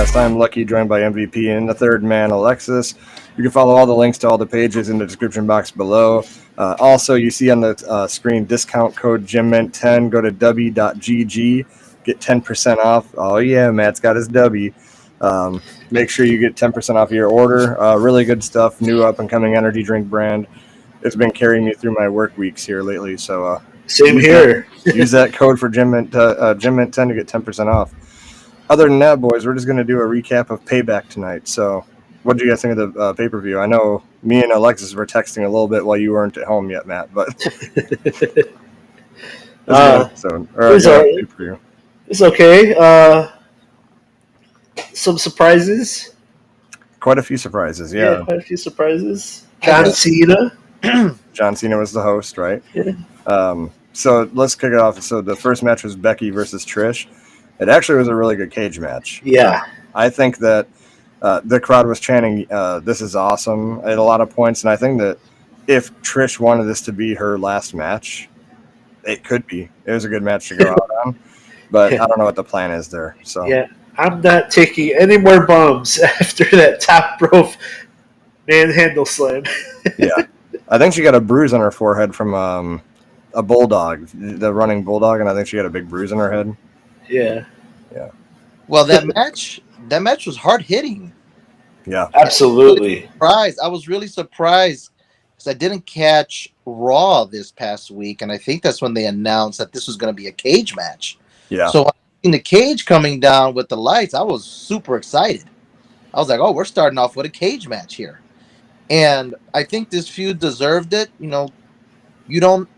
Podcast. I'm Lucky, joined by MVP and the third man, Alexis. You can follow all the links to all the pages in the description box below. Also, you see on the screen discount code GYMMINT10. Go to w.gg, get 10% off. Oh, yeah, Matt's got his W. Make sure you get 10% off your order. Really good stuff, new up-and-coming energy drink brand. It's been carrying me through my work weeks here lately, so same here. Use that code for GYMMINT10 to get 10% off. Other than that, boys, we're just going to do a recap of Payback tonight. So what did you guys think of the pay-per-view? I know me and Alexis were texting a little bit while you weren't at home yet, Matt, but It was pay-per-view. It's okay. Some surprises. Quite a few surprises, yeah. Quite a few surprises. John Cena. John Cena was the host, right? Yeah. So let's kick it off. So the first match was Becky versus Trish. It actually was a really good cage match. Yeah. I think that the crowd was chanting, this is awesome at a lot of points. And I think that if Trish wanted this to be her last match, it could be. It was a good match to go out on. But I don't know what the plan is there. So yeah, I'm not taking any more bumps after that top rope manhandle slam. Yeah. I think she got a bruise on her forehead from a bulldog, the running bulldog, and I think she got a big bruise on her head. Yeah. Well, that match was hard hitting. Yeah, absolutely. I was really surprised because I didn't catch Raw this past week, and I think that's when they announced that this was going to be a cage match. Yeah. So in the cage coming down with the lights, I was super excited. I was like, "Oh, we're starting off with a cage match here," and I think this feud deserved it. You know, you don't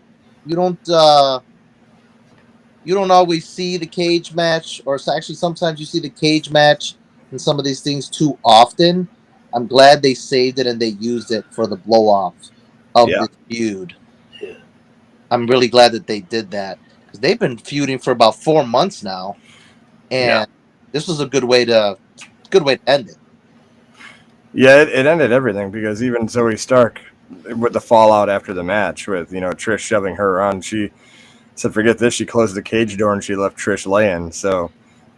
always see the cage match, or actually sometimes you see the cage match in some of these things too often. I'm glad they saved it and they used it for the blow off of this feud. Yeah. I'm really glad that they did that because they've been feuding for about 4 months now, and this was a good way to end it. Yeah, it ended everything because even Zoe Stark, with the fallout after the match, with Trish shoving her on, she said, forget this. She closed the cage door and she left Trish laying. So,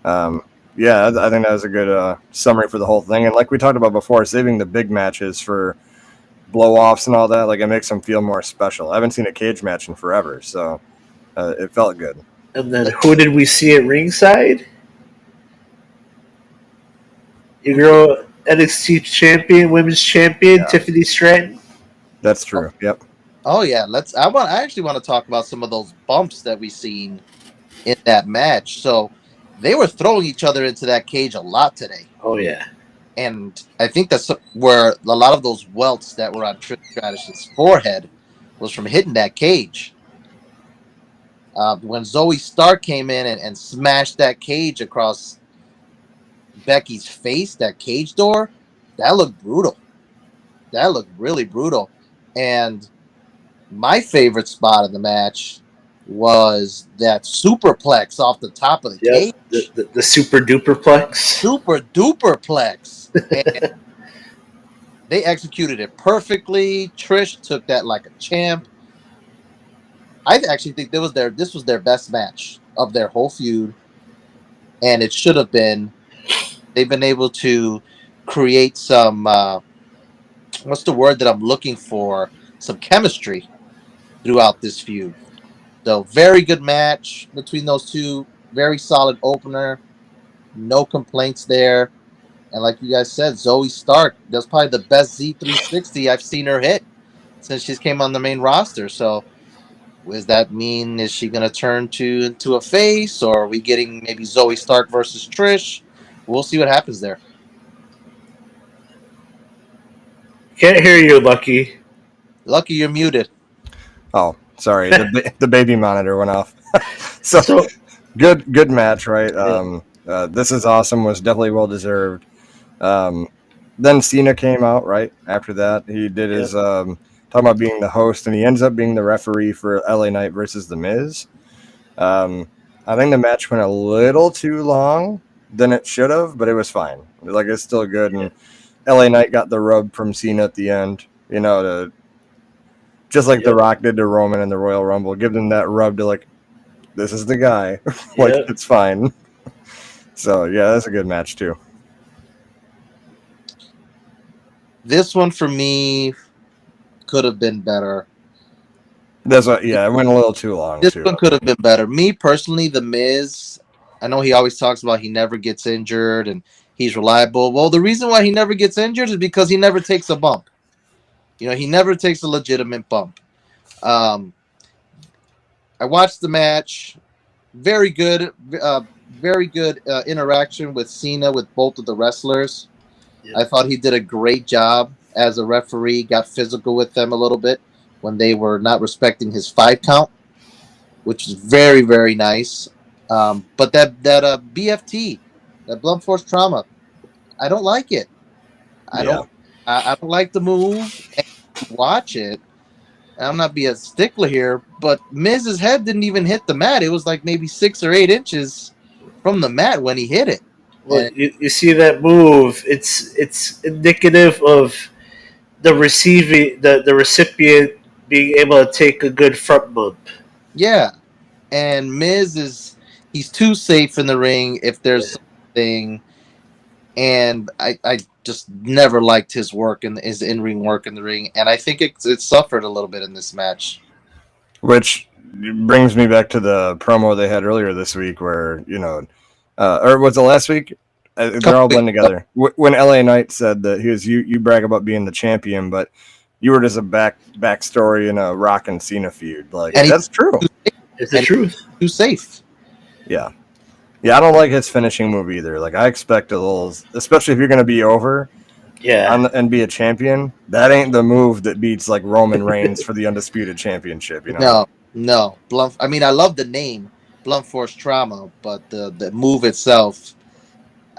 I think that was a good summary for the whole thing. And like we talked about before, saving the big matches for blow-offs and all that, like it makes them feel more special. I haven't seen a cage match in forever, so it felt good. And then who did we see at ringside? Your girl, NXT champion, women's champion, Tiffany Stratton. That's true. Yep. Oh yeah, I actually want to talk about some of those bumps that we seen in that match. So they were throwing each other into that cage a lot today. Oh yeah. And I think that's where a lot of those welts that were on Trish Stratus's forehead was from hitting that cage. When Zoe Stark came in and smashed that cage across Becky's face, that cage door, that looked brutal. That looked really brutal. And my favorite spot of the match was that superplex off the top of the cage. The super duper plex. Super duper plex. And they executed it perfectly. Trish took that like a champ. I actually think this was their best match of their whole feud. And it should have been. They've been able to create some what's the word that I'm looking for? Some chemistry throughout this feud. So very good match between those two. Very solid opener. No complaints there. And like you guys said, Zoe Stark, that's probably the best Z360 I've seen her hit since she came on the main roster. So does that mean, is she going to turn into a face, or are we getting maybe Zoe Stark versus Trish? We'll see what happens there. Can't hear you, Lucky. Lucky, you're muted. Oh, sorry. The baby monitor went off. so good match, right? This is awesome. Was definitely well deserved. Then Cena came out right after that. He did his talking about being the host, and he ends up being the referee for LA Knight versus The Miz. I think the match went a little too long than it should have, but it was fine. Like, it's still good. And LA Knight got the rub from Cena at the end, just like The Rock did to Roman in the Royal Rumble. Give them that rub to, like, this is the guy. It's fine. So, yeah, that's a good match, too. This one for me could have been better. That's what. Yeah, it went a little too long This too. one could have been better. Me personally, The Miz, I know he always talks about he never gets injured and he's reliable. Well, the reason why he never gets injured is because he never takes a bump. You know, he never takes a legitimate bump. Um, I watched the match. Very good, very good interaction with Cena with both of the wrestlers. Yeah. I thought he did a great job as a referee. Got physical with them a little bit when they were not respecting his 5 count, which is very very nice. But that BFT, that blunt force trauma, I don't like it. I Yeah. don't. I don't like the move. And watch it. I'm not being a stickler here, but Miz's head didn't even hit the mat. It was like maybe 6 or 8 inches from the mat when he hit it. Well, And you see that move. It's indicative of the recipient being able to take a good front bump. yeah, and he's too safe in the ring if there's something. And I just never liked his work and his in ring work in the ring, and I think it suffered a little bit in this match. Which brings me back to the promo they had earlier this week, where or was it last week? They're all blended together. When LA Knight said that you brag about being the champion, but you were just a backstory in a Rock and Cena feud. Like, And that's true. It's the truth. Too safe. Yeah. Yeah, I don't like his finishing move either. Like, I expect a little, especially if you're going to be over and be a champion. That ain't the move that beats like Roman Reigns for the Undisputed Championship, you know? No. Blunt. I mean, I love the name Blunt Force Trauma, but the move itself.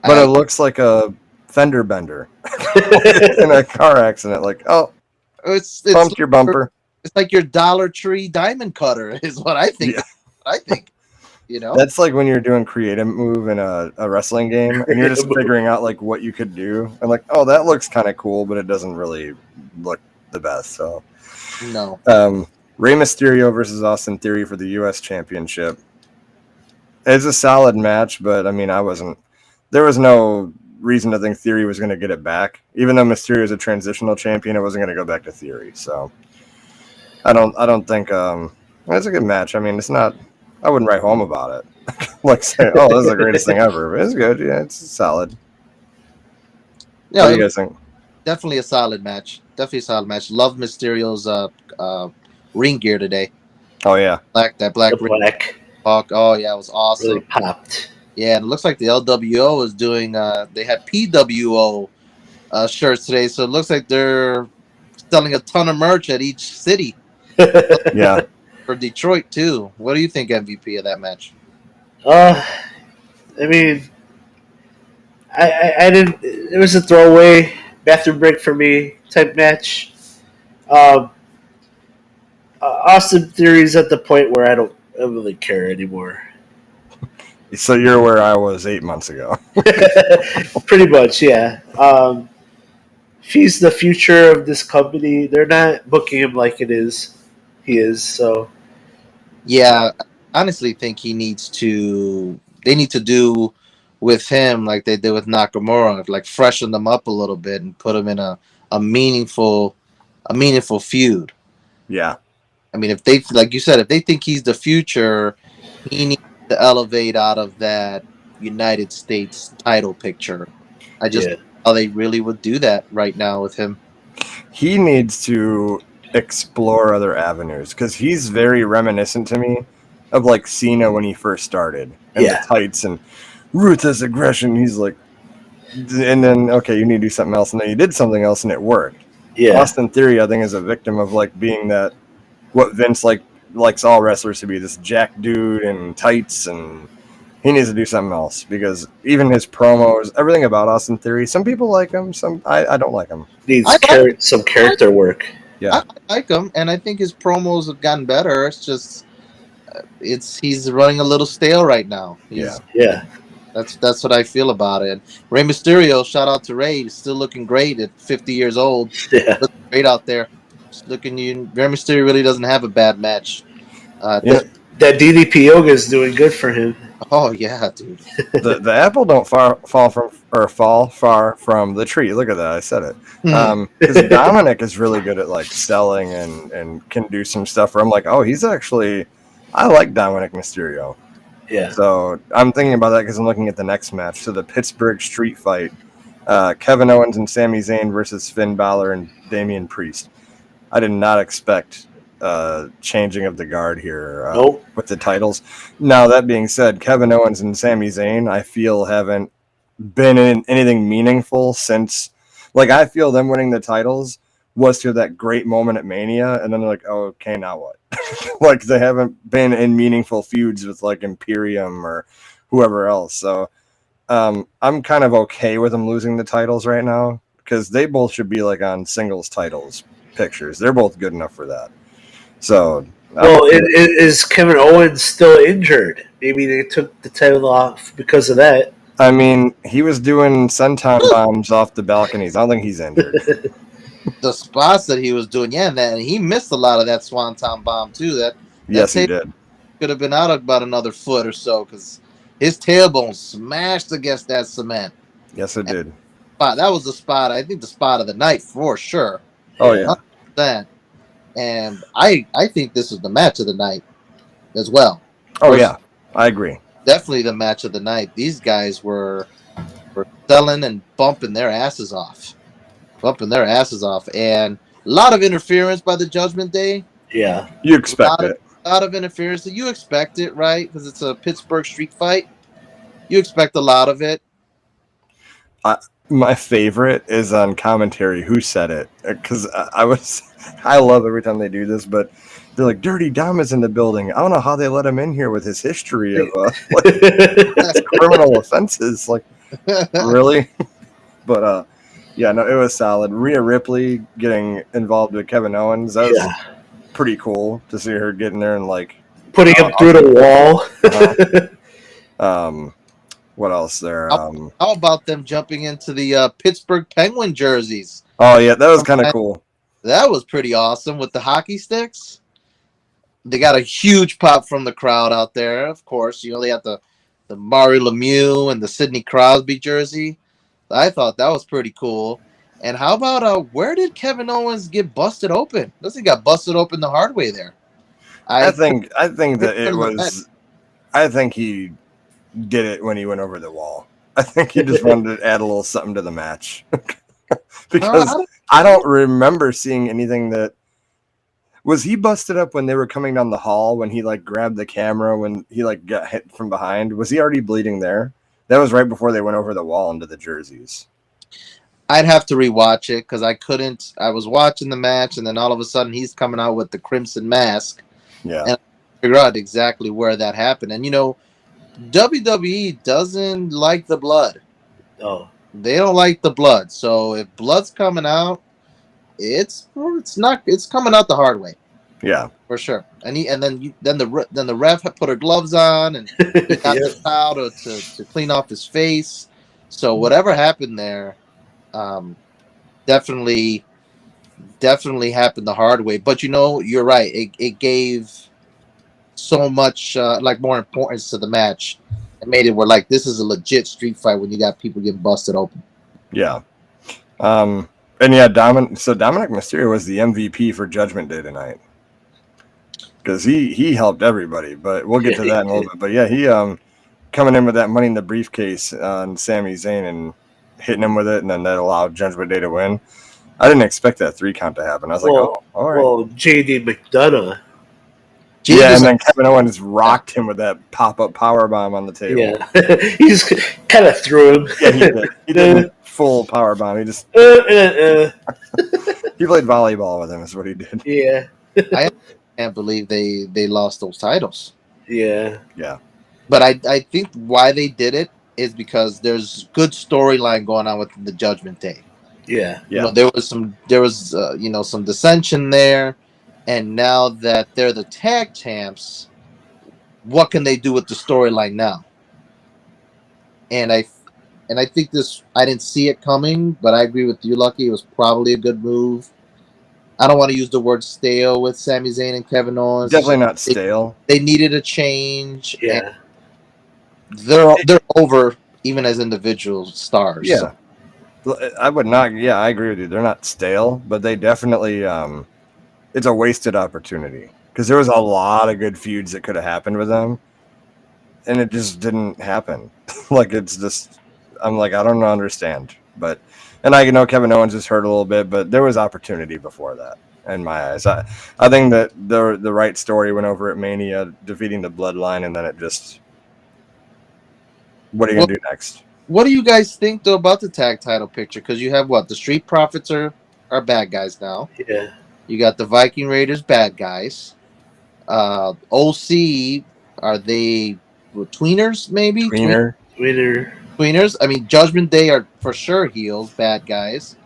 But it looks like a fender bender in a car accident. Like, oh, it's bumped your bumper. It's like your Dollar Tree diamond cutter is what I think. Yeah. I think. You know, that's like when you're doing creative move in a wrestling game and you're just figuring out like what you could do and like, oh, that looks kind of cool, but it doesn't really look the best. So no. Rey Mysterio versus Austin Theory for the U.S. Championship. It's a solid match, but I mean, there was no reason to think Theory was going to get it back. Even though Mysterio is a transitional champion, it wasn't going to go back to Theory. So I don't think it's a good match. I mean, it's not. I wouldn't write home about it. Like say, oh, this is the greatest thing ever. But it's good. Yeah, it's solid. Yeah, what do you guys think? Definitely a solid match. Love Mysterio's ring gear today. Oh yeah, black black. Oh yeah, it was awesome. Really popped. Yeah, and it looks like the LWO is doing. They had PWO shirts today, so it looks like they're selling a ton of merch at each city. Yeah. For Detroit too. What do you think, MVP, of that match? I mean, I didn't. It was a throwaway bathroom break for me type match. Austin Theory's at the point where I don't really care anymore. So you're where I was 8 months ago. Pretty much, yeah. If he's the future of this company, they're not booking him like he is, so. Yeah, I honestly think they need to do with him like they did with Nakamura, like freshen them up a little bit and put him in a meaningful feud. Yeah. I mean, if they, like you said, if they think he's the future, he needs to elevate out of that United States title picture. I just don't know how they really would do that right now with him. He needs to explore other avenues because he's very reminiscent to me of like Cena when he first started and the tights and ruthless aggression. He's like, and then okay, you need to do something else, and then you did something else and it worked. Yeah. Austin Theory, I think, is a victim of like being that what Vince likes all wrestlers to be, this jack dude and tights, and he needs to do something else because even his promos, everything about Austin Theory, some people like him, some I don't like him. Needs some character work. Yeah, I like him, and I think his promos have gotten better. It's just he's running a little stale right now. Yeah. That's what I feel about it. Rey Mysterio, shout out to Rey, he's still looking great at 50 years old. Yeah, looking great out there. Just looking, Rey Mysterio really doesn't have a bad match. that DDP yoga is doing good for him. Oh yeah, dude. The apple don't fall far from the tree. Look at that, I said it. Because Dominic is really good at like selling and can do some stuff where I'm like, oh, he's actually, I like Dominic Mysterio. Yeah. So I'm thinking about that because I'm looking at the next match. So the Pittsburgh Street Fight, Kevin Owens and Sami Zayn versus Finn Balor and Damian Priest. I did not expect changing of the guard here Nope. with the titles. Now, that being said, Kevin Owens and Sami Zayn, I feel, haven't been in anything meaningful since. Like, I feel them winning the titles was to that great moment at Mania, and then they're like, oh, okay, now what? Like, they haven't been in meaningful feuds with, like, Imperium or whoever else. So I'm kind of okay with them losing the titles right now because they both should be, like, on singles titles pictures. They're both good enough for that. So, Well, is Kevin Owens still injured? Maybe they took the title off because of that. I mean, he was doing senton bombs off the balconies. I don't think he's injured. The spots that he was doing, yeah, and he missed a lot of that Swanton bomb too. That Yes, he did. could have been out about another foot or so because his tailbone smashed against that cement. Yes, it did. That was the spot. I think the spot of the night for sure. Oh yeah. 100%. And I think this is the match of the night as well. Oh yeah, I agree. Definitely the match of the night. These guys were selling and bumping their asses off. And a lot of interference by the Judgment Day. Yeah. You expect it. A lot of interference. You expect it, right? Because it's a Pittsburgh street fight. You expect a lot of it. My favorite is on commentary. Who said it? Because I love every time they do this, but they're like, Dirty Dom is in the building. I don't know how they let him in here with his history of criminal offenses. Like, really? But yeah, no, it was solid. Rhea Ripley getting involved with Kevin Owens. That was pretty cool to see her getting there and like putting him through the wall. What else there? How about them jumping into the Pittsburgh Penguin jerseys? Oh yeah, that was kind of cool. That was pretty awesome with the hockey sticks. They got a huge pop from the crowd out there. Of course, they had the Mario Lemieux and the Sidney Crosby jersey. I thought that was pretty cool. And how about where did Kevin Owens get busted open? He got busted open the hard way there. I think that it was. I think he did it when he went over the wall. I think he just wanted to add a little something to the match because I don't remember seeing anything that. Was he busted up when they were coming down the hall when he like grabbed the camera when he like got hit from behind? Was he already bleeding there? That was right before they went over the wall into the jerseys. I'd have to rewatch it because I couldn't. I was watching the match and then all of a sudden he's coming out with the crimson mask. Yeah. And I figure out exactly where that happened. And WWE doesn't like the blood. Oh. They don't like the blood. So if blood's coming out, it's coming out the hard way. Yeah, for sure. And then the ref had put her gloves on and he got the towel to clean off his face. So whatever happened there, definitely happened the hard way. But you're right. It gave so much more importance to the match. It made it where like this is a legit street fight when you got people getting busted open. Yeah. And yeah, Dominic Mysterio was the MVP for Judgment Day tonight because he helped everybody. But we'll get to that in a little bit. But yeah, he coming in with that money in the briefcase on Sami Zayn and hitting him with it, and then that allowed Judgment Day to win. I didn't expect that 3 count to happen. I was like, oh, all right. Well, JD McDonough. Yeah, and then Kevin Owens rocked him with that pop-up powerbomb on the table. Yeah, he just kind of threw him. Yeah, he did. He did full powerbomb. He just he played volleyball with him. Is what he did. Yeah, I can't believe they lost those titles. Yeah. But I think why they did it is because there's good storyline going on with the Judgment Day. Yeah. There was some dissension there. And now that they're the tag champs, what can they do with the storyline now? And I think this, I didn't see it coming, but I agree with you, Lucky. It was probably a good move. I don't want to use the word stale with Sami Zayn and Kevin Owens. Definitely not stale. They needed a change. Yeah. they're over even as individual stars. Yeah, I would not. Yeah, I agree with you. They're not stale, but they definitely. It's a wasted opportunity because there was a lot of good feuds that could have happened with them, and it just didn't happen. Like it's just, I'm like, I don't understand. But, and I know Kevin Owens is hurt a little bit, but there was opportunity before that in my eyes. I think that the right story went over at Mania, defeating the Bloodline, and then it just, what are you gonna do next? What do you guys think though about the tag title picture? Because you have what the Street Profits are bad guys now. Yeah. You got the Viking Raiders bad guys. OC, are they tweeners? Maybe Tweener. Winner. tweeners. I mean, Judgment Day are for sure heels, bad guys.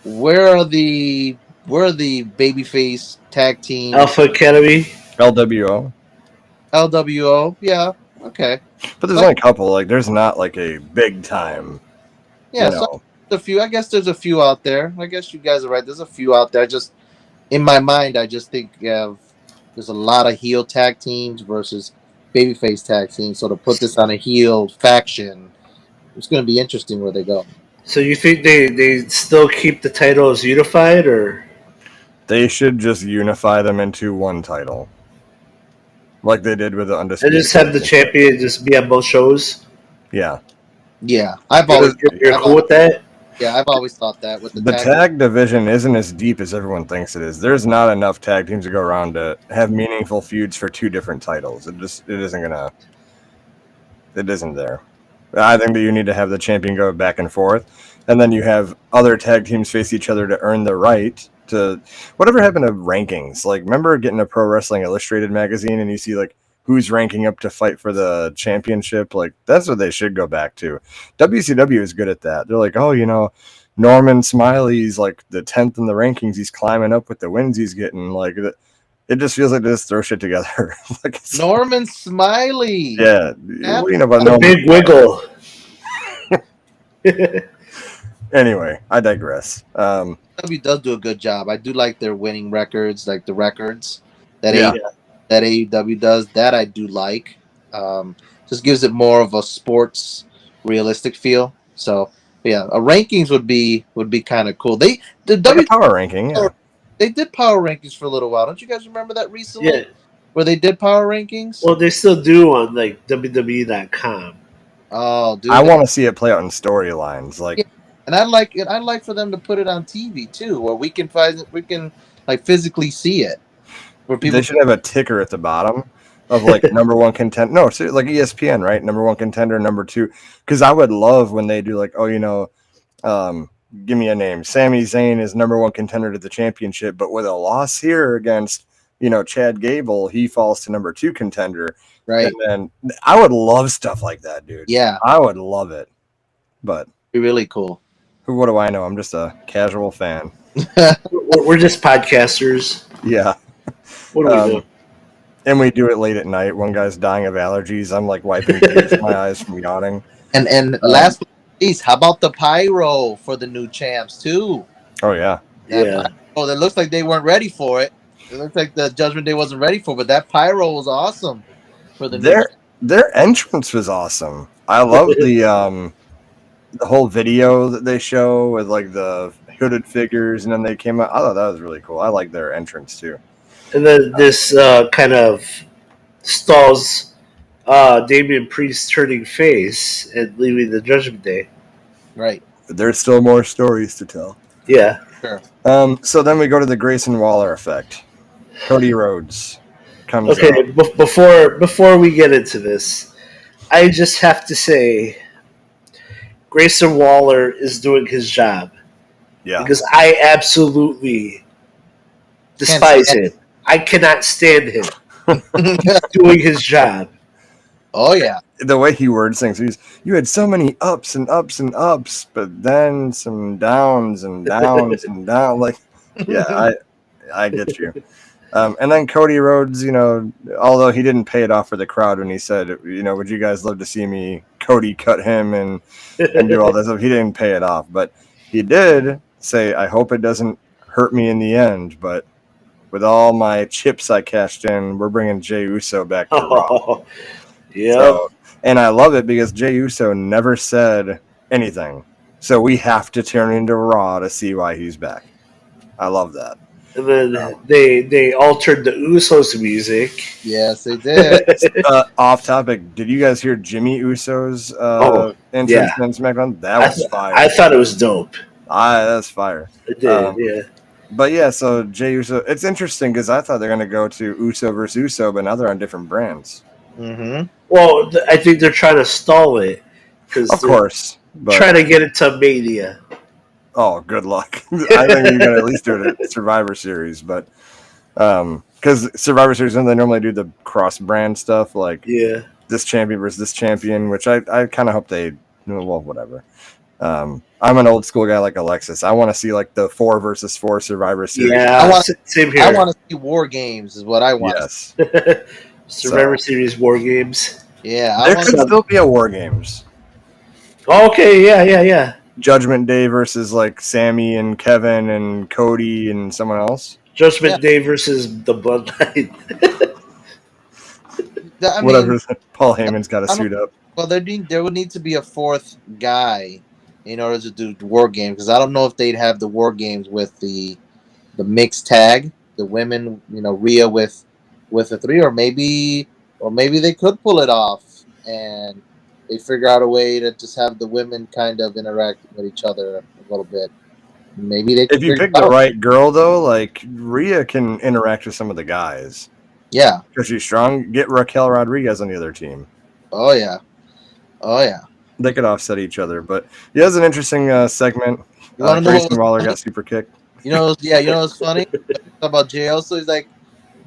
Where are the babyface tag teams? Alpha Academy. LWO. LWO, yeah, okay, But there's only a couple. Like, there's not like a big time. yeah. You So know, a few. I guess there's a few out there. I guess you guys are right. There's a few out there. Just in my mind, I just think there's a lot of heel tag teams versus babyface tag teams. So to put this on a heel faction, it's going to be interesting where they go. So you think they still keep the titles unified, or they should just unify them into one title, like they did with the and Undisputed. just have the champion just be on both shows? Yeah. Yeah, I've always You're cool with that? yeah, I've always thought that with The tag division isn't as deep as everyone thinks it is. There's not enough tag teams to go around to have meaningful feuds for two different titles. It isn't there. I think that you need to have the champion go back and forth, and then you have other tag teams face each other to earn the right to whatever happened to rankings. Like, remember getting a Pro Wrestling Illustrated magazine and you see like who's ranking up to fight for the championship? Like, that's what they should go back to. WCW is good at that. They're like, oh, Norman Smiley's like the 10th in the rankings. He's climbing up with the wins he's getting. Like, it just feels like they just throw shit together. Like, Norman Smiley. yeah. Yep. What do you know about The Norman? big wiggle. Anyway, I digress. W does do a good job. I do like their winning records, like the records that Yeah. that AEW does. That I do like. Just gives it more of a sports realistic feel. So yeah, a rankings would be kind of cool. The Like W a power ranking, yeah. they did power rankings for a little while. Don't you guys remember that recently? Yeah. Where they did power rankings? Well, they still do on like WWE.com. Oh, dude. I want to see it play out in storylines. Like, Yeah. And I like it. I like for them to put it on TV too, where we can like physically see it. Where people they should have a ticker at the bottom of like number one contender. No, so like ESPN, right? Number one contender, number two. Because I would love when they do like, give me a name. Sami Zayn is number one contender to the championship, but with a loss here against, Chad Gable, he falls to number two contender. right. And I would love stuff like that, dude. Yeah, I would love it. But be really cool. what do I know? I'm just a casual fan. We're just podcasters. Yeah. What do we do? And we do it late at night. One guy's dying of allergies. I'm like wiping tears from my eyes from yawning. And last but not least, how about the pyro for the new champs too? Oh yeah. Yeah. Oh, it looks like they weren't ready for it. It looks like the Judgment Day wasn't ready for it, but that pyro was awesome for the new Their entrance was awesome. I love the whole video that they show with like the hooded figures, and then they came out. I thought that was really cool. I like their entrance too. And then this kind of stalls Damian Priest turning face and leaving the Judgment Day. right. There's still more stories to tell. Yeah. Sure. So then we go to the Grayson Waller effect. Cody Rhodes comes Okay. out. Before we get into this, I just have to say, Grayson Waller is doing his job Yeah. because I absolutely despise him. I cannot stand him doing his job. Oh yeah. The way he words things, you had so many ups and ups and ups, but then some downs and downs and down. Like, yeah, I get you. And then Cody Rhodes, although he didn't pay it off for the crowd when he said, would you guys love to see me Cody cut him and do all this stuff? He didn't pay it off, but he did say, I hope it doesn't hurt me in the end, but with all my chips I cashed in, we're bringing Jey Uso back to Raw. Oh, yeah. So And I love it because Jey Uso never said anything. So we have to turn into Raw to see why he's back. I love that. And then they altered the Usos music. Yes, they did. Off topic, did you guys hear Jimmy Uso's Oh, entrance yeah. in SmackDown? That was fire. I thought it was dope. That's fire. It did, yeah. But yeah, so Jey Uso, it's interesting because I thought they're going to go to Uso versus Uso, but now they're on different brands. Mm-hmm. Well, I think they're trying to stall it. Of course. But, trying to get it to Mania. Oh, good luck. I think you got to at least do it at Survivor Series, but because Survivor Series, they normally do the cross-brand stuff, like this champion versus this champion, which I kind of hope they, well, whatever. I'm an old school guy like Alexis. I want to see like the 4 versus 4 Survivor Series. Yeah, same here. I want to see War Games is what I want. Yes. Survivor Series War Games. Yeah, there could still be a War Games. Okay, yeah. Judgment Day versus like Sammy and Kevin and Cody and someone else. Judgment Day versus the Bloodline. Whatever. Paul Heyman's got to suit up. Well, there would need to be a 4th guy in order to do War Games, because I don't know if they'd have the War Games with the mixed tag, the women, Rhea with the 3, or maybe they could pull it off and they figure out a way to just have the women kind of interact with each other a little bit. Maybe they. If you pick the right girl, though, like Rhea can interact with some of the guys. Yeah, because she's strong. Get Raquel Rodriguez on the other team. Oh yeah. They could offset each other, but yeah, it was an interesting segment. Grayson Waller got super kicked. You know what's funny about JL? So he's like,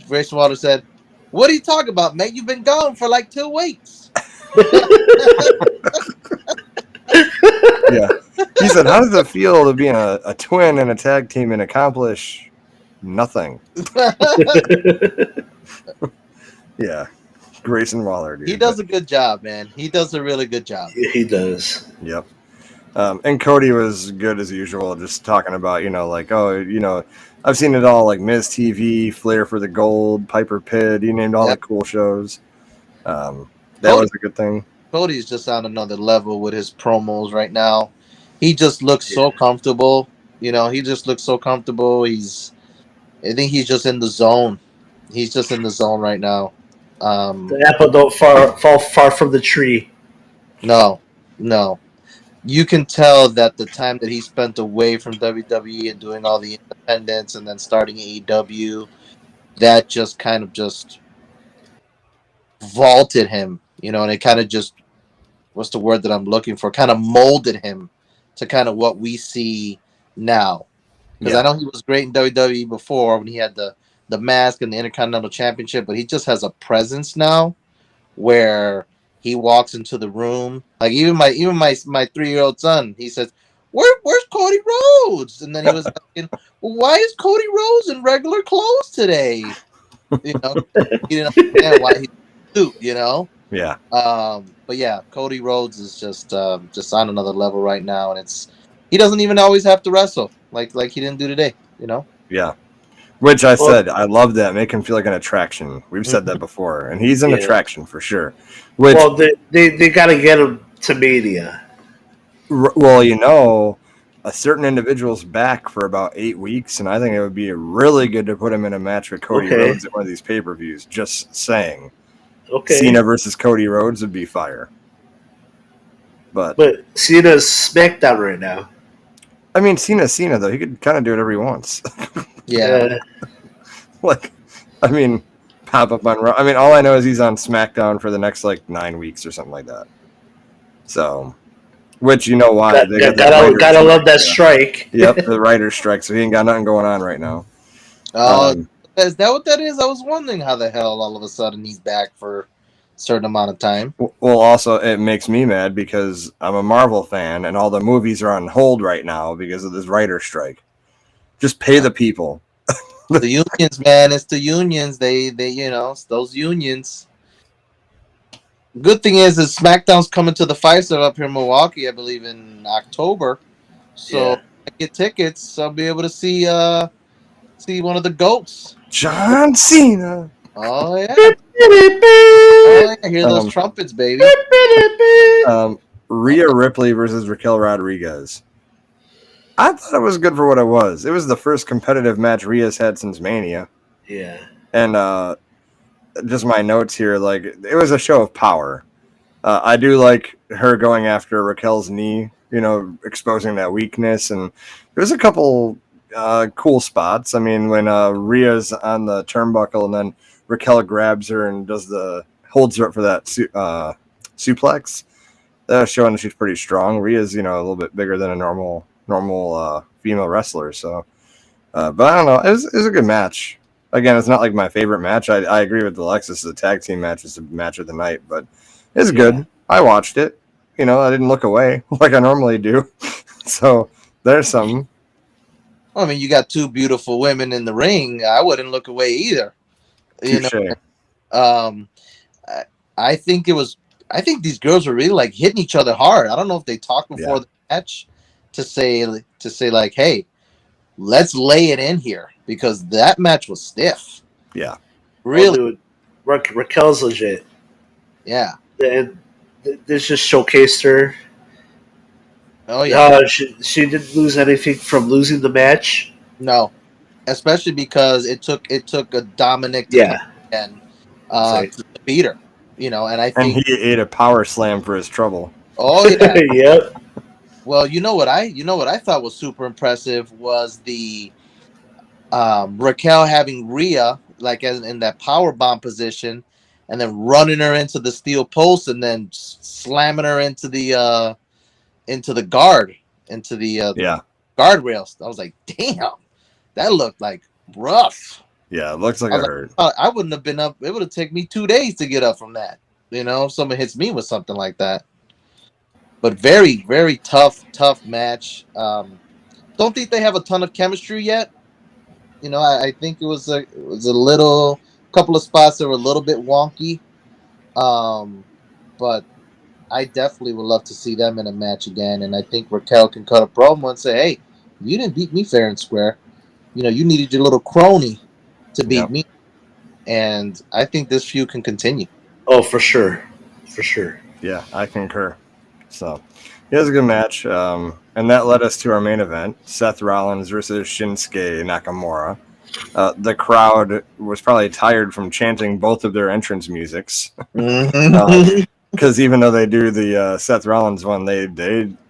Grayson Waller said, "What are you talking about, mate? You've been gone for like 2 weeks." Yeah, he said, "How does it feel to be in a twin in a tag team and accomplish nothing?" Yeah, Grayson Waller, dude. He does a good job, man. He does a really good job. Yeah, he does. Yep. And Cody was good as usual, just talking about, I've seen it all, like Miz TV, Flair for the Gold, Piper Pit. He named all the cool shows. That was a good thing. Cody's just on another level with his promos right now. He just looks so comfortable. He just looks so comfortable. I think he's just in the zone. He's just in the zone right now. The apple don't fall far from the tree. No. You can tell that the time that he spent away from WWE and doing all the independents and then starting AEW, that just kind of just vaulted him, and it kind of just, what's the word that I'm looking for? Kind of molded him to kind of what we see now. Because I know he was great in WWE before when he had the mask and the Intercontinental Championship, but he just has a presence now where he walks into the room. Like even my 3-year-old son, he says, Where's Cody Rhodes? And then he was asking, well, why is Cody Rhodes in regular clothes today? He didn't understand why he's suit, Yeah. But yeah, Cody Rhodes is just on another level right now, and he doesn't even always have to wrestle like he didn't do today, Yeah. Which I said, I love that. Make him feel like an attraction. We've said that before, and he's an attraction for sure. Well, they got to get him to Mania. Well, a certain individual's back for about 8 weeks, and I think it would be really good to put him in a match with Cody Rhodes at one of these pay-per-views. Just saying. Okay. Cena versus Cody Rhodes would be fire. But Cena's SmackDown right now. I mean, Cena's Cena, though. He could kind of do whatever he wants. Yeah. Pop up on Raw. I mean, all I know is he's on SmackDown for the next, 9 weeks or something like that. So, which you know why. Gotta love that strike. Yep, the writer's strike, so he ain't got nothing going on right now. Is that what that is? I was wondering how the hell all of a sudden he's back for a certain amount of time. Well, also, it makes me mad because I'm a Marvel fan, and all the movies are on hold right now because of this writer's strike. Just pay the people. The unions, man. It's the unions. They it's those unions. Good thing is SmackDown's coming to the Fiserv up here in Milwaukee, I believe, in October. So I get tickets. I'll be able to see one of the GOATs. John Cena. Oh yeah. Oh, I hear those trumpets, baby. Rhea Ripley versus Raquel Rodriguez. I thought it was good for what it was. It was the first competitive match Rhea's had since Mania. Yeah. And just my notes here, like, it was a show of power. I do like her going after Raquel's knee, exposing that weakness. And there's a couple cool spots. I mean, when Rhea's on the turnbuckle and then Raquel grabs her and holds her up for that suplex, showing that she's pretty strong. Rhea's, a little bit bigger than a normal female wrestler. So, but I don't know. It was a good match. Again, it's not like my favorite match. I agree with Alexis. The tag team match is the match of the night, but it's good. I watched it. I didn't look away like I normally do. So there's something. I mean, you got two beautiful women in the ring. I wouldn't look away either. Touché. I think these girls were really like hitting each other hard. I don't know if they talked before the match to say like, hey, let's lay it in here, because that match was stiff. Yeah. Really. Oh, dude. Raquel's legit. Yeah. And this just showcased her. Oh yeah. She didn't lose anything from losing the match. No, especially because it took a Dominic to to beat her. And I think he ate a power slam for his trouble. Oh yeah. Yep. Well, what I thought was super impressive was the Raquel having Rhea like in that power bomb position, and then running her into the steel post, and then slamming her into the guardrails. I was like, damn, that looked like rough. Yeah, it looks like it hurt. I wouldn't have been up. It would have taken me 2 days to get up from that. If someone hits me with something like that. But very, very tough match. Don't think they have a ton of chemistry yet. I think it was a couple of spots that were a little bit wonky. But I definitely would love to see them in a match again. And I think Raquel can cut a promo and say, hey, you didn't beat me fair and square. You needed your little crony to beat me. And I think this feud can continue. Oh, for sure. For sure. Yeah, I concur. So, it was a good match. And that led us to our main event, Seth Rollins versus Shinsuke Nakamura. The crowd was probably tired from chanting both of their entrance musics. Because even though they do the Seth Rollins one, they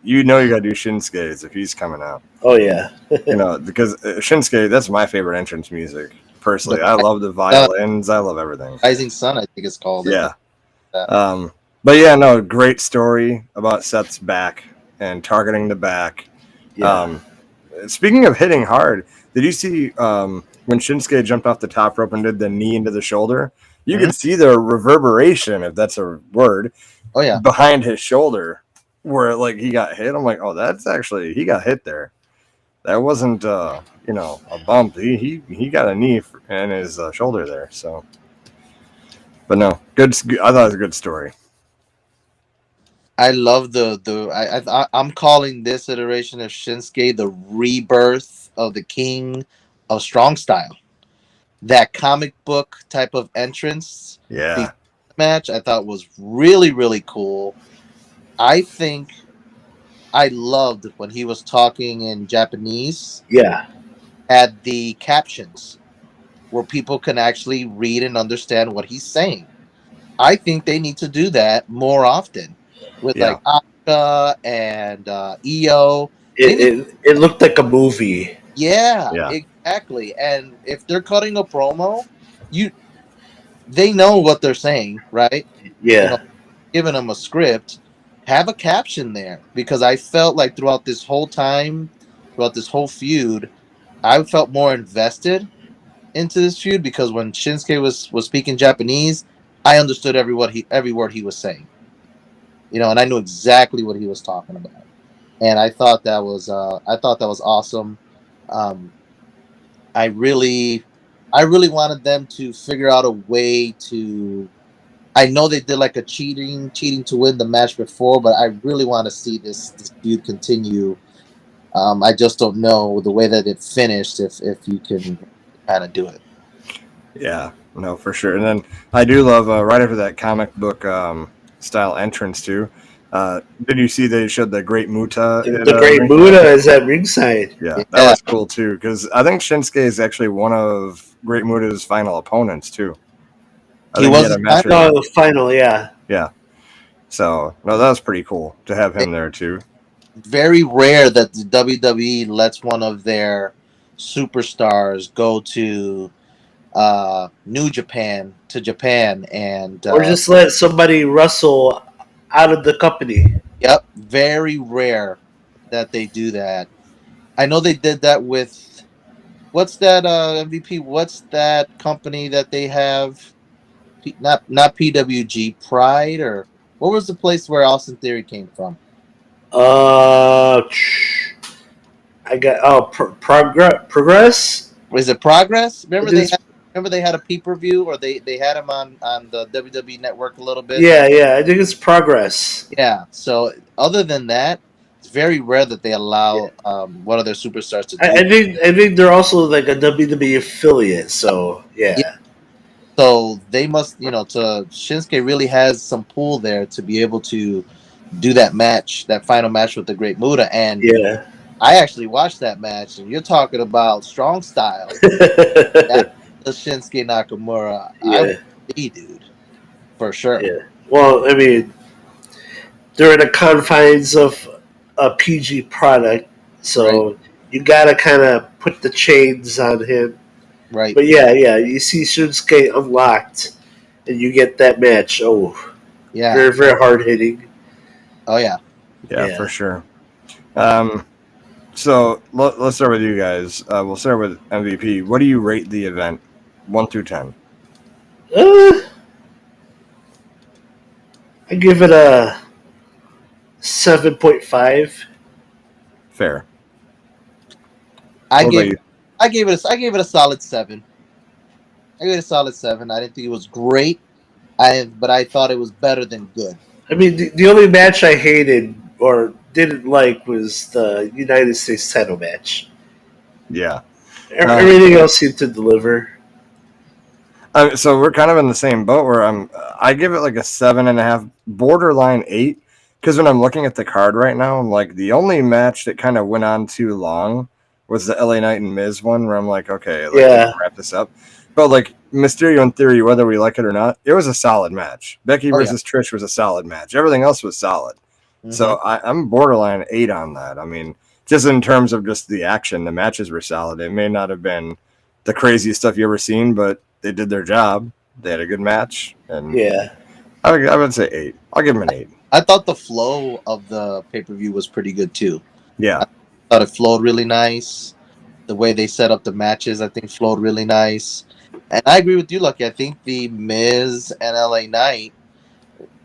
you got to do Shinsuke's if he's coming out. Oh, yeah. Because Shinsuke, that's my favorite entrance music. Personally, I love the violins. I love everything. Rising Sun, I think it's called. Yeah. But yeah, no, great story about Seth's back and targeting the back. Yeah. Speaking of hitting hard, did you see when Shinsuke jumped off the top rope and did the knee into the shoulder? You could see the reverberation, if that's a word, behind his shoulder where like he got hit. I'm like, oh, that's actually, he got hit there. That wasn't a bump. He got a knee in his shoulder there. So, but no, good. I thought it was a good story. I love I'm calling this iteration of Shinsuke the rebirth of the King of Strong Style. That comic book type of entrance, match, I thought was really, really cool. I think I loved when he was talking in Japanese. Yeah. At the captions where people can actually read and understand what he's saying. I think they need to do that more often with like Asuka and Io. It looked like a movie. Yeah, exactly. And if they're cutting a promo, they know what they're saying, right? Yeah. Giving them a script, have a caption there, because I felt like throughout this whole feud, I felt more invested into this feud because when Shinsuke was speaking Japanese, I understood every word he was saying. And I knew exactly what he was talking about. And I thought that was awesome. I really wanted them to figure out a way to. I know they did like a cheating to win the match before, but I really want to see this feud continue. I just don't know the way that it finished if you can kind of do it. Yeah, No, for sure. And then I do love right after that comic book style entrance too. Did you see they showed the Great Muta? The Great Buddha is at ringside. Yeah, that Yeah, was cool too because I think Shinsuke is actually one of Great Muta's final opponents too. I he think he was had a his match. No, the final, yeah. Yeah, so no, that was pretty cool to have him there too. very rare that the WWE lets one of their superstars go to New Japan to Japan, and Or just let somebody wrestle out of the company. yep, very rare that they do that. I know they did that with what's that MVP? What's that company that they have? Not PWG Pride, or what was the place where Austin Theory came from? Uh, I got progress. Was it Progress? It is. Remember they had a pay per view, or they had him on the WWE Network a little bit. Yeah, yeah. I think it's progress. Yeah. So other than that, it's very rare that they Yeah. allow one of their superstars to I, do. I think I think they're also like a WWE affiliate. So Yeah. yeah, So they must, to Shinsuke really has some pull there to be able to do that match, that final match with the Great Muta. And yeah, I actually watched that match, and you're talking about strong style. That's the Shinsuke Nakamura I want yeah, to see, dude, for sure. yeah. Well, I mean, they're in the confines of a PG product, Right, so you gotta kind of put the chains on him. right. But yeah, yeah, you see Shinsuke unlocked, and you get that match. Oh, Yeah. very, very hard hitting. Oh, yeah. Yeah, for Yeah. sure. So let's start with you guys. We'll start with MVP. What do you rate the event, 1 through 10? Uh, I give it a 7.5. Fair. I What about gave you? I gave it a solid 7. I gave it a solid 7. I didn't think it was great. But I thought it was better than good. I mean, the only match I hated or didn't like was the United States title match. Yeah. Everything else seemed to deliver. So we're kind of in the same boat where I give it like a 7.5, borderline 8. Because when I'm looking at the card right now, I'm like, the only match that kind of went on too long was the LA Knight and Miz one, where I'm like, okay, like they Yeah, wrap this up. But like Mysterio and Theory, whether we like it or not, it was a solid match. Becky Oh yeah. versus Trish was a solid match. Everything else was solid. Mm-hmm. So I'm borderline 8 on that. I mean, just in terms of just the action, the matches were solid. It may not have been the craziest stuff you ever seen, but they did their job. They had a good match, and yeah. I would say 8. I'll give them an 8. I thought the flow of the pay per view was pretty good too. Yeah, I thought it flowed really nice. The way they set up the matches, I think, flowed really nice. And I agree with you, Lucky. I think the Miz and LA Knight,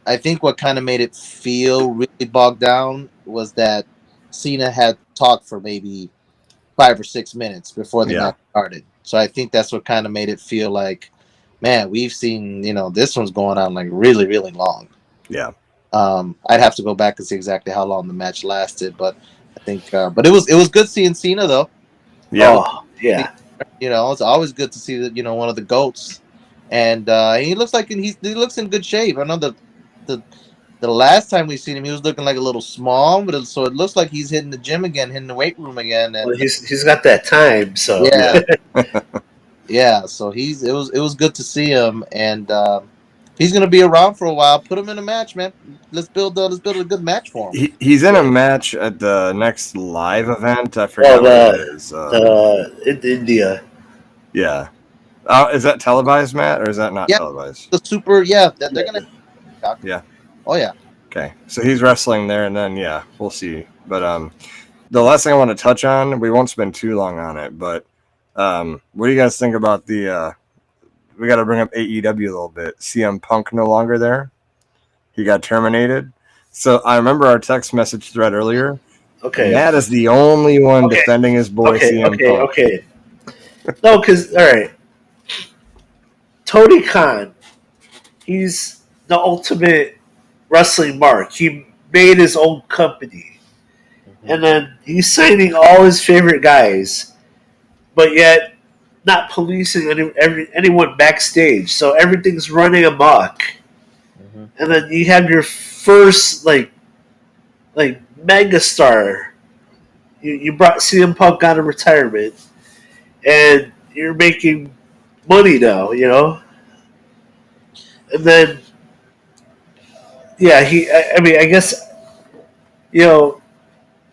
I think what kind of made it feel really bogged down was that Cena had talked for maybe 5 or 6 minutes before the yeah, match started. So I think that's what kind of made it feel like, man, we've seen, this one's going on like really, really long. yeah, I'd have to go back and see exactly how long the match lasted, but I think, but it was good seeing Cena though. yeah. Oh, yeah. It's always good to see that one of the goats, and he looks like he looks in good shape. I know the the last time we seen him, he was looking like a little small, but so it looks like he's hitting the gym again, hitting the weight room again, Well, and he's got that time, so yeah, yeah. So it was good to see him, and he's gonna be around for a while. Put him in a match, man. Let's build a good match for him. He's in a match at the next live event. I oh forgot what it is. in India. Yeah. Is that televised, Matt, or is that not Yeah, televised? the super. Yeah, they're Yeah. gonna. Yeah. Oh yeah. Okay. So he's wrestling there, and then yeah, we'll see. But the last thing I want to touch on, we won't spend too long on it, but what do you guys think about the? We got to bring up AEW a little bit. CM Punk no longer there. He got terminated. So I remember our text message thread earlier. Okay. Matt is the only one Okay. defending his boy Okay. CM Okay. Punk. Okay. No, because all right, Tony Khan, he's the ultimate wrestling mark. He made his own company, and then he's signing all his favorite guys, but yet not policing anyone backstage, so everything's running amok. Mm-hmm. And then you have your first like megastar. You brought CM Punk out of retirement, and you're making money now, And then, yeah, I mean, I guess you know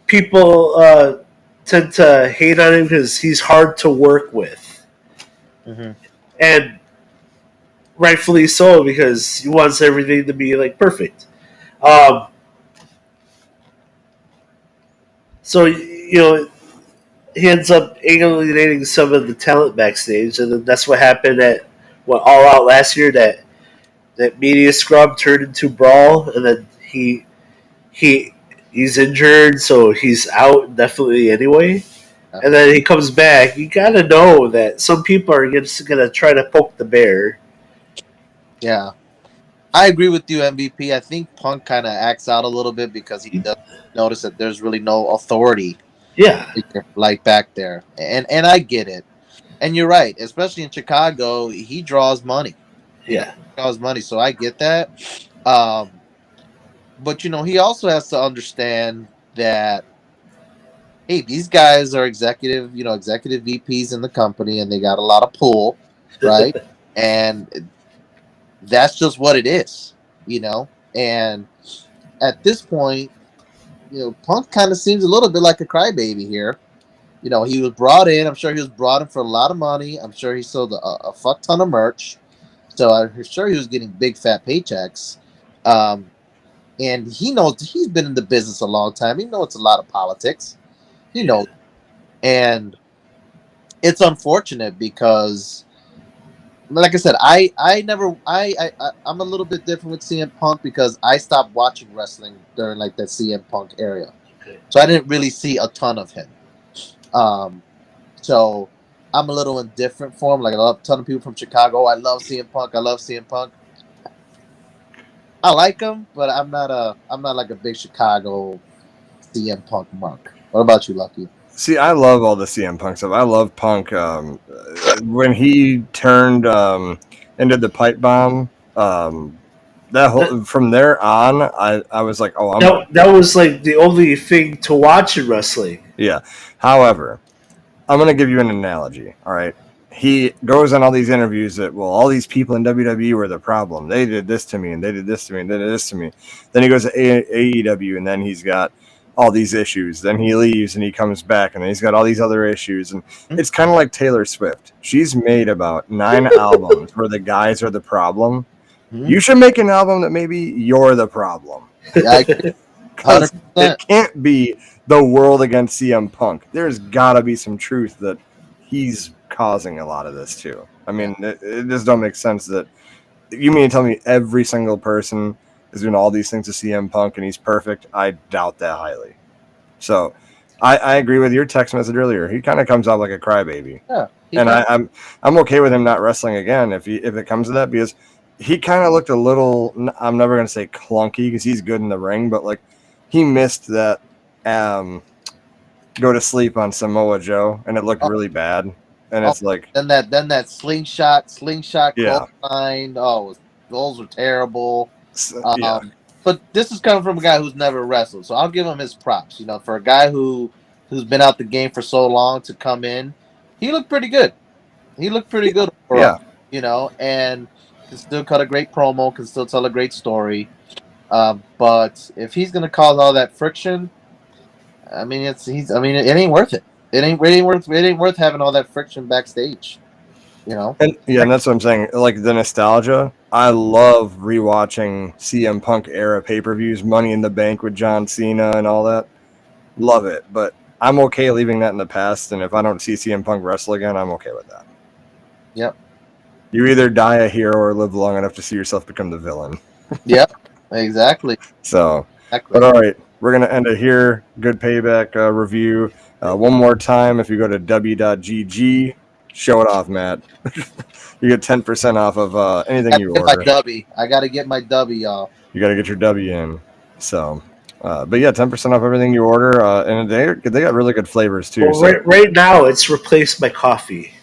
people tend to hate on him because he's hard to work with, Mm-hmm. and rightfully so because he wants everything to be like perfect. Um, so he ends up alienating some of the talent backstage, and then that's what happened at All Out last year. That media scrub turned into brawl, and then he he's injured, so he's out definitely anyway. And then he comes back. You gotta know that some people are just gonna try to poke the bear. Yeah, I agree with you, MVP. I think Punk kind of acts out a little bit because he does notice that there's really no authority Yeah, like back there, and I get it. And you're right, especially in Chicago, he draws money. yeah, Draws money, so I get that. Um, but he also has to understand that hey, these guys are executive VPs in the company, and they got a lot of pull, right? And that's just what it is, And at this point, Punk kind of seems a little bit like a crybaby here. He was brought in. I'm sure he was brought in for a lot of money. I'm sure he sold a fuck ton of merch. So I'm sure he was getting big fat paychecks. Um, and he knows he's been in the business a long time. He knows it's a lot of politics. He knows, and it's unfortunate because, like I said, I never I'm a little bit different with CM Punk because I stopped watching wrestling during like that CM Punk area, so I didn't really see a ton of him. So I'm a little indifferent for him. Like a ton of people from Chicago, I love CM Punk. I love CM Punk. I like him, but I'm not like a big Chicago CM Punk mark. What about you, Lucky? See, I love all the CM Punk stuff. I love Punk. When he turned into the pipe bomb, that whole from there on, I was like, oh, that was like the only thing to watch in wrestling. Yeah. However, I'm going to give you an analogy. All right. He goes on all these interviews that, well, all these people in WWE were the problem. They did this to me, and they did this to me, and they did this to me. Then he goes to AEW, and then he's got all these issues. Then he leaves, and he comes back, and then he's got all these other issues. And it's kind of like Taylor Swift. She's made about 9 albums where the guys are the problem. Mm-hmm. You should make an album that maybe you're the problem. Yeah, because it can't be the world against CM Punk. There's got to be some truth that he's causing a lot of this too. I mean, it just don't make sense that you mean to tell me every single person is doing all these things to CM Punk and he's perfect? I doubt that highly. So I agree with your text message earlier. He kind of comes out like a crybaby. Yeah, and I'm okay with him not wrestling again if it comes to that because he kind of looked a little. I'm never gonna say clunky because he's good in the ring, but like he missed that go to sleep on Samoa Joe, and it looked really bad. And it's like then that slingshot yeah. line. Oh, those were terrible. Yeah. But this is coming from a guy who's never wrestled, so I'll give him his props. For a guy who's been out the game for so long to come in, he looked pretty good. He looked pretty good overall, and can still cut a great promo, can still tell a great story. But if he's gonna cause all that friction, I mean, it ain't worth it. It ain't worth having all that friction backstage. And that's what I'm saying. Like the nostalgia, I love rewatching CM Punk era pay-per-views, Money in the Bank with John Cena and all that. Love it, but I'm okay leaving that in the past. And if I don't see CM Punk wrestle again, I'm okay with that. Yep. You either die a hero or live long enough to see yourself become the villain. Yep. Exactly. So, but all right, we're gonna end it here. Good Payback review. One more time, if you go to w.gg, show it off, Matt. You get 10% off of anything you order. I gotta get my W, y'all. You gotta get your W in. So, but yeah, 10% off everything you order, and they got really good flavors too. Well, right now, it's replaced by coffee.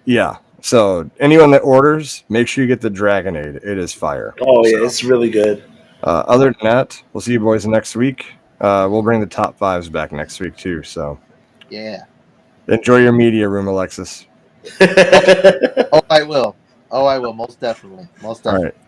Yeah. So anyone that orders, make sure you get the Dragonade. It is fire. Oh yeah, So, it's really good. other than that, we'll see you boys next week. We'll bring the top fives back next week too. So Yeah. enjoy your media room, Alexis. Oh, I will. Oh, I will. Most definitely. Most All definitely. right.